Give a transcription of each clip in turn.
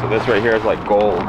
So this right here is like gold.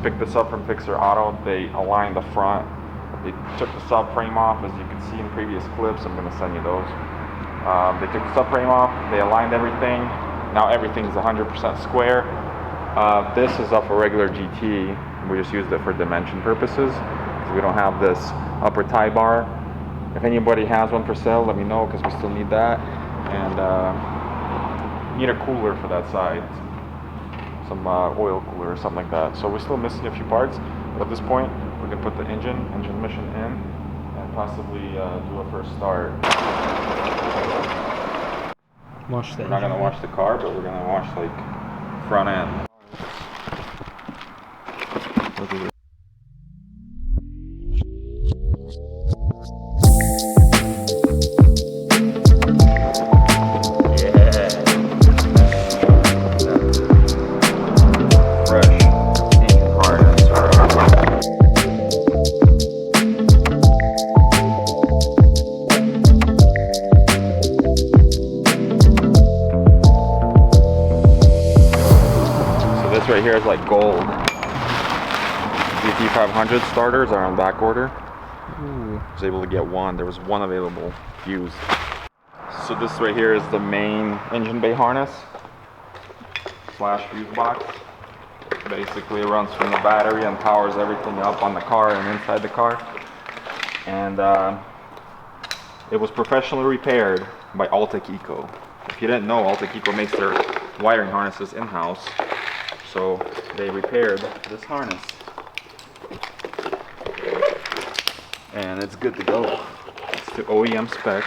Picked this up from Fixer Auto. They aligned the front. They took the subframe off, as you can see in previous clips. I'm going to send you those. They took the subframe off. They aligned everything. Now everything's 100% square. This is up for regular GT. We just used it for dimension purposes because we don't have this upper tie bar. If anybody has one for sale, let me know because we still need that. And need a cooler for that side. Some oil cooler or something like that. So we're still missing a few parts, but at this point we can put the engine mission in and possibly do a first start. We're not gonna wash the car, but we're gonna wash like front end. Right here is like gold. GT500 starters are on back order. I was able to get one. There was one available used. So this right here is the main engine bay harness / fuse box. Basically it runs from the battery and powers everything up on the car and inside the car. And it was professionally repaired by Altec Eco. If you didn't know, Altec Eco makes their wiring harnesses in-house. So they repaired this harness and it's good to go. It's the OEM spec.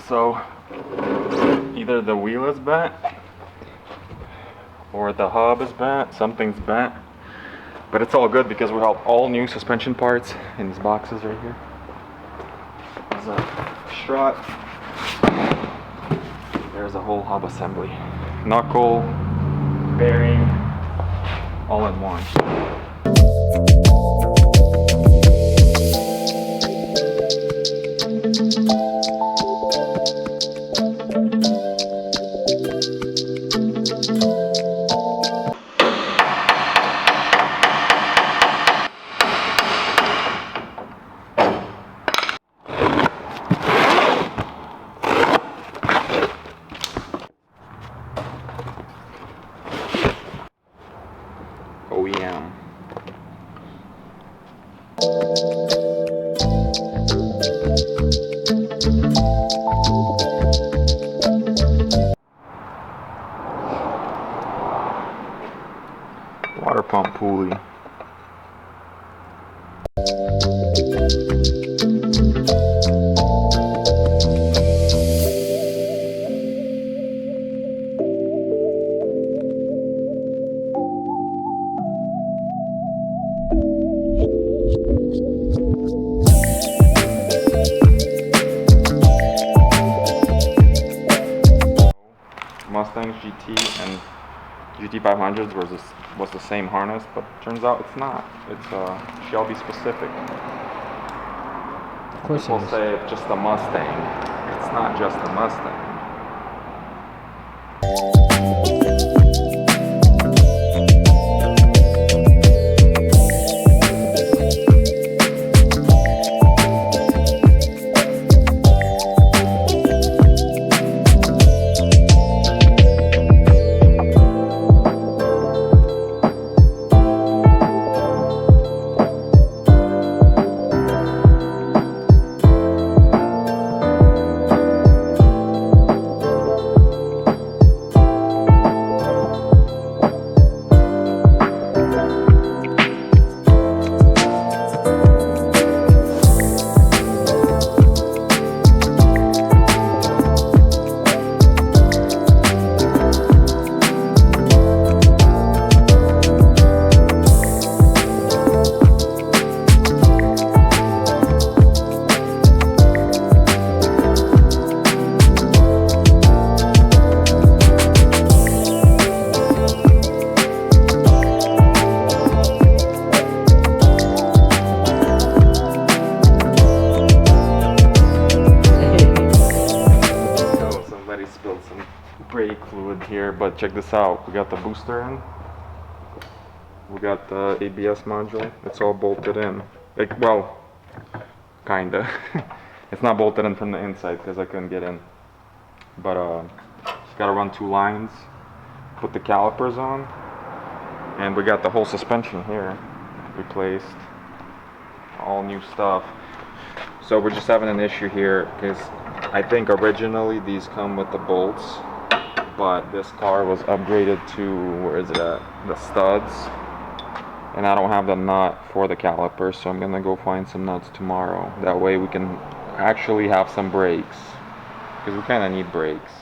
So either the wheel is bent or the hub is bent, something's bent, but it's all good because we have all new suspension parts in these boxes right here. There's a strut, there's a whole hub assembly, knuckle, bearing, all in one. Mustangs GT and GT500s was the same harness, but turns out it's not. It's Shelby specific. Of course People say it's just a Mustang. It's not just a Mustang. Spilled some brake fluid here, but check this out. We got the booster in. We got the ABS module. It's all bolted in. Like, well, kinda. It's not bolted in from the inside because I couldn't get in. But just gotta run 2 lines, put the calipers on, and we got the whole suspension here replaced. All new stuff. So we're just having an issue here because I think originally these come with the bolts, but this car was upgraded to, where is it at? The studs. And I don't have the nut for the caliper, so I'm gonna go find some nuts tomorrow. That way we can actually have some brakes, because we kinda need brakes.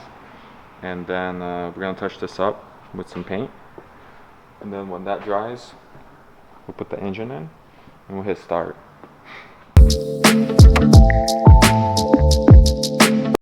And then we're gonna touch this up with some paint. And then when that dries, we'll put the engine in and we'll hit start.